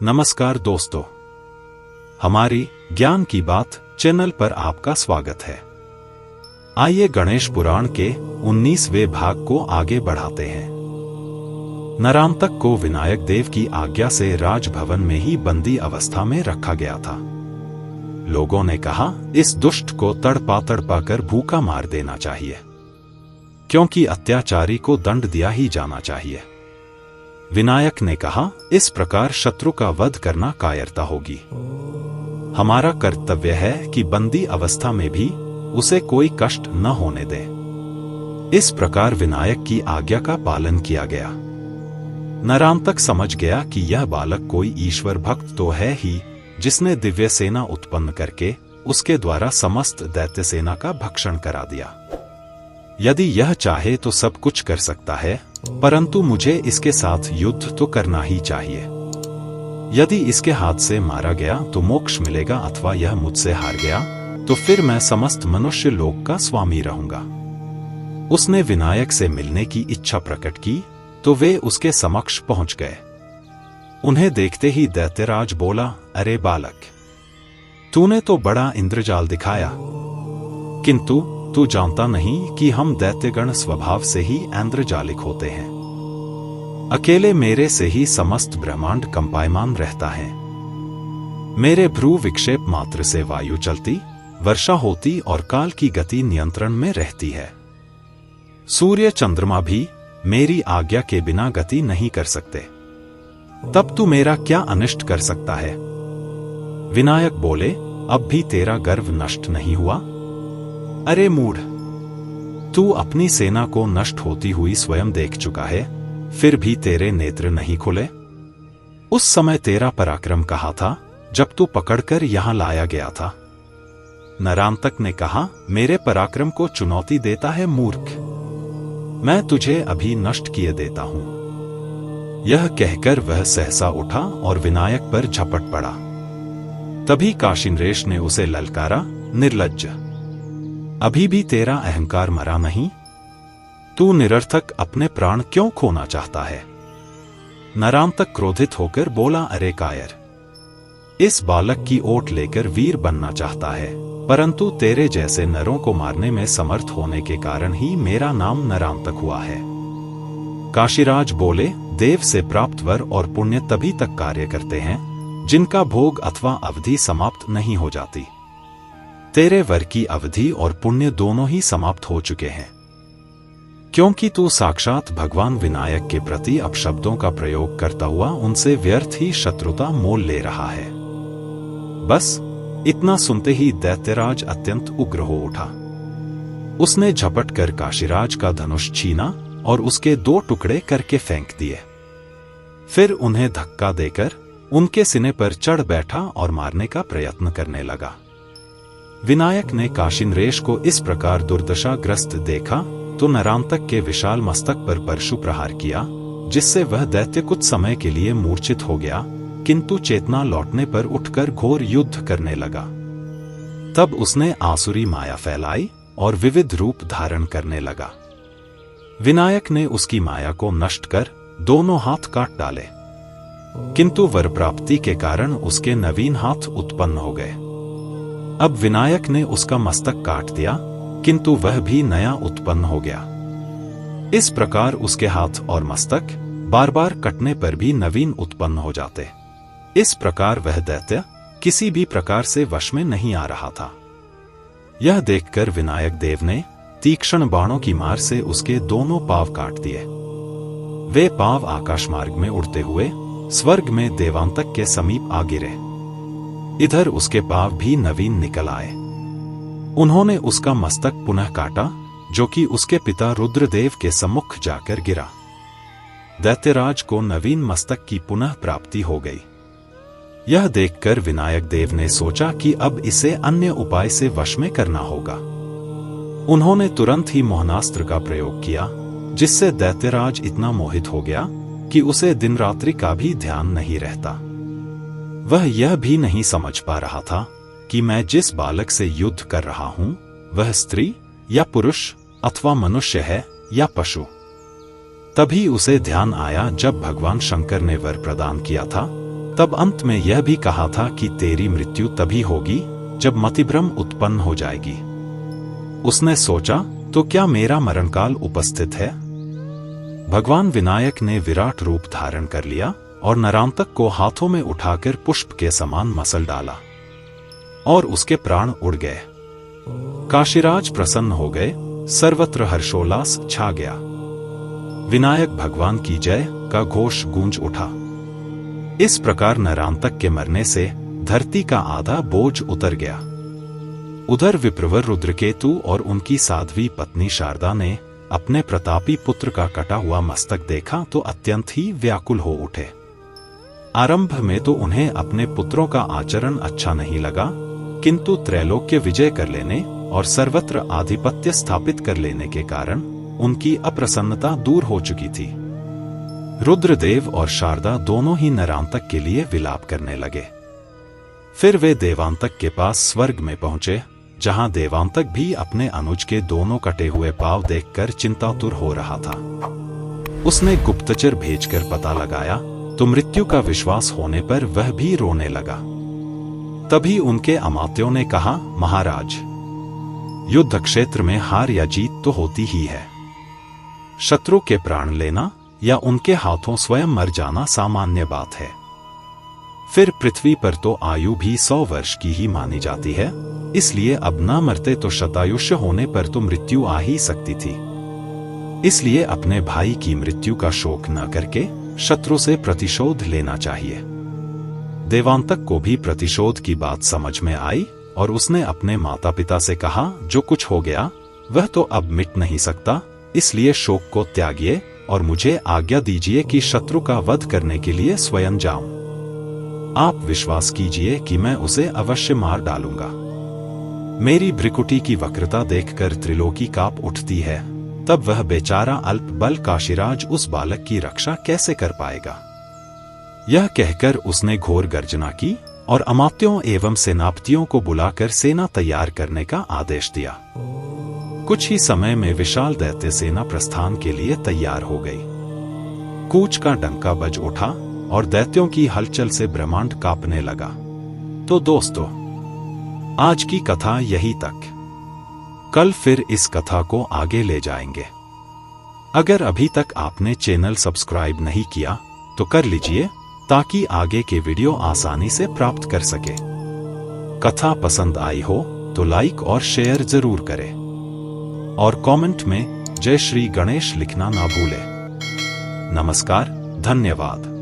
नमस्कार दोस्तों, हमारी ज्ञान की बात चैनल पर आपका स्वागत है। आइए गणेश पुराण के 19वें भाग को आगे बढ़ाते हैं। नरांतक को विनायक देव की आज्ञा से राजभवन में ही बंदी अवस्था में रखा गया था। लोगों ने कहा, इस दुष्ट को तड़पा तड़पा कर भूखा मार देना चाहिए, क्योंकि अत्याचारी को दंड दिया ही जाना चाहिए। विनायक ने कहा, इस प्रकार शत्रु का वध करना कायरता होगी। हमारा कर्तव्य है कि बंदी अवस्था में भी उसे कोई कष्ट न होने दे। इस प्रकार विनायक की आज्ञा का पालन किया गया। नरांतक समझ गया कि यह बालक कोई ईश्वर भक्त तो है ही, जिसने दिव्य सेना उत्पन्न करके उसके द्वारा समस्त दैत्य सेना का भक्षण करा दिया। यदि यह चाहे तो सब कुछ कर सकता है, परंतु मुझे इसके साथ युद्ध तो करना ही चाहिए। यदि इसके हाथ से मारा गया तो मोक्ष मिलेगा, अथवा यह मुझसे हार गया तो फिर मैं समस्त मनुष्य लोक का स्वामी रहूंगा। उसने विनायक से मिलने की इच्छा प्रकट की तो वे उसके समक्ष पहुंच गए। उन्हें देखते ही दैत्यराज बोला, अरे बालक, तूने तो बड़ा इंद्रजाल दिखाया, किंतु तू जानता नहीं कि हम दैत्यगण स्वभाव से ही इंद्रजालिक होते हैं। अकेले मेरे से ही समस्त ब्रह्मांड कंपायमान रहता है। मेरे भ्रू विक्षेप मात्र से वायु चलती, वर्षा होती और काल की गति नियंत्रण में रहती है। सूर्य चंद्रमा भी मेरी आज्ञा के बिना गति नहीं कर सकते। तब तू मेरा क्या अनिष्ट कर सकता है? विनायक बोले, अब भी तेरा गर्व नष्ट नहीं हुआ? अरे मूढ़, तू अपनी सेना को नष्ट होती हुई स्वयं देख चुका है, फिर भी तेरे नेत्र नहीं खुले? उस समय तेरा पराक्रम कहाँ था जब तू पकड़कर यहां लाया गया था? नरांतक ने कहा, मेरे पराक्रम को चुनौती देता है मूर्ख, मैं तुझे अभी नष्ट किए देता हूं। यह कहकर वह सहसा उठा और विनायक पर झपट पड़ा। तभी काशीनरेश ने उसे ललकारा, निर्लज्ज, अभी भी तेरा अहंकार मरा नहीं? तू निरर्थक अपने प्राण क्यों खोना चाहता है? नरांतक क्रोधित होकर बोला, अरे कायर, इस बालक की ओट लेकर वीर बनना चाहता है, परंतु तेरे जैसे नरों को मारने में समर्थ होने के कारण ही मेरा नाम नरांतक हुआ है। काशीराज बोले, देव से प्राप्त वर और पुण्य तभी तक कार्य करते हैं जिनका भोग अथवा अवधि समाप्त नहीं हो जाती। तेरे वर की अवधि और पुण्य दोनों ही समाप्त हो चुके हैं, क्योंकि तू साक्षात भगवान विनायक के प्रति अपशब्दों का प्रयोग करता हुआ उनसे व्यर्थ ही शत्रुता मोल ले रहा है। बस इतना सुनते ही दैत्यराज अत्यंत उग्र हो उठा। उसने झपट कर काशीराज का धनुष छीना और उसके 2 टुकड़े करके फेंक दिए। फिर उन्हें धक्का देकर उनके सीने पर चढ़ बैठा और मारने का प्रयत्न करने लगा। विनायक ने काशीनरेश को इस प्रकार दुर्दशाग्रस्त देखा तो नरांतक के विशाल मस्तक पर परशु प्रहार किया, जिससे वह दैत्य कुछ समय के लिए मूर्छित हो गया, किंतु चेतना लौटने पर उठकर घोर युद्ध करने लगा। तब उसने आसुरी माया फैलाई और विविध रूप धारण करने लगा। विनायक ने उसकी माया को नष्ट कर दोनों हाथ काट डाले, किंतु वर प्राप्ति के कारण उसके नवीन हाथ उत्पन्न हो गए। अब विनायक ने उसका मस्तक काट दिया, किंतु वह भी नया उत्पन्न हो गया। इस प्रकार उसके हाथ और मस्तक बार बार कटने पर भी नवीन उत्पन्न हो जाते। इस प्रकार वह दैत्य किसी भी प्रकार से वश में नहीं आ रहा था। यह देखकर विनायक देव ने तीक्ष्ण बाणों की मार से उसके दोनों पांव काट दिए। वे पांव आकाश मार्ग में उड़ते हुए स्वर्ग में देवांतक के समीप आ गिरे। इधर उसके पांव भी नवीन निकल आए। उन्होंने उसका मस्तक पुनः काटा, जो कि उसके पिता रुद्रदेव के सम्मुख जाकर गिरा। दैत्यराज को नवीन मस्तक की पुनः प्राप्ति हो गई। यह देखकर विनायक देव ने सोचा कि अब इसे अन्य उपाय से वश में करना होगा। उन्होंने तुरंत ही मोहनास्त्र का प्रयोग किया, जिससे दैत्यराज इतना मोहित हो गया कि उसे दिन रात्रि का भी ध्यान नहीं रहता। वह यह भी नहीं समझ पा रहा था कि मैं जिस बालक से युद्ध कर रहा हूं वह स्त्री या पुरुष अथवा मनुष्य है या पशु। तभी उसे ध्यान आया जब भगवान शंकर ने वर प्रदान किया था, तब अंत में यह भी कहा था कि तेरी मृत्यु तभी होगी जब मतिभ्रम उत्पन्न हो जाएगी। उसने सोचा, तो क्या मेरा मरणकाल उपस्थित है? भगवान विनायक ने विराट रूप धारण कर लिया और नरांतक को हाथों में उठाकर पुष्प के समान मसल डाला और उसके प्राण उड़ गए। काशीराज प्रसन्न हो गए, सर्वत्र हर्षोल्लास छा गया। विनायक भगवान की जय का घोष गूंज उठा। इस प्रकार नरांतक के मरने से धरती का आधा बोझ उतर गया। उधर विप्रवर रुद्रकेतु और उनकी साध्वी पत्नी शारदा ने अपने प्रतापी पुत्र का कटा हुआ मस्तक देखा तो अत्यंत ही व्याकुल हो उठे। आरंभ में तो उन्हें अपने पुत्रों का आचरण अच्छा नहीं लगा, किंतु त्रैलोक्य विजय कर लेने और सर्वत्र आधिपत्य स्थापित कर लेने के कारण उनकी अप्रसन्नता दूर हो चुकी थी। रुद्रदेव और शारदा दोनों ही नरांतक के लिए विलाप करने लगे। फिर वे देवांतक के पास स्वर्ग में पहुंचे, जहां देवांतक भी अपने अनुज के दोनों कटे हुए पांव देखकर चिंतातुर हो रहा था। उसने गुप्तचर भेजकर पता लगाया तो मृत्यु का विश्वास होने पर वह भी रोने लगा। तभी उनके अमात्यों ने कहा, महाराज, युद्ध क्षेत्र में हार या जीत तो होती ही है। शत्रु के प्राण लेना या उनके हाथों स्वयं मर जाना सामान्य बात है। फिर पृथ्वी पर तो आयु भी 100 वर्ष की ही मानी जाती है, इसलिए अब न मरते तो शतायुष्य होने पर तो मृत्यु आ ही सकती थी। इसलिए अपने भाई की मृत्यु का शोक न करके शत्रु से प्रतिशोध लेना चाहिए। देवांतक को भी प्रतिशोध की बात समझ में आई और उसने अपने माता पिता से कहा, जो कुछ हो गया वह तो अब मिट नहीं सकता, इसलिए शोक को त्यागिए और मुझे आज्ञा दीजिए कि शत्रु का वध करने के लिए स्वयं जाऊं। आप विश्वास कीजिए कि मैं उसे अवश्य मार डालूंगा। मेरी भ्रिकुटी की वक्रता देखकर त्रिलोकी कांप उठती है, तब वह बेचारा अल्प बल काशीराज उस बालक की रक्षा कैसे कर पाएगा। यह कहकर उसने घोर गर्जना की और अमात्यों एवं सेनापतियों को बुलाकर सेना तैयार करने का आदेश दिया। कुछ ही समय में विशाल दैत्य सेना प्रस्थान के लिए तैयार हो गई। कूच का डंका बज उठा और दैत्यों की हलचल से ब्रह्मांड कांपने लगा। तो दोस्तों, आज की कथा यही तक। कल फिर इस कथा को आगे ले जाएंगे। अगर अभी तक आपने चैनल सब्सक्राइब नहीं किया तो कर लीजिए, ताकि आगे के वीडियो आसानी से प्राप्त कर सके। कथा पसंद आई हो तो लाइक और शेयर जरूर करें और कमेंट में जय श्री गणेश लिखना ना भूलें। नमस्कार, धन्यवाद।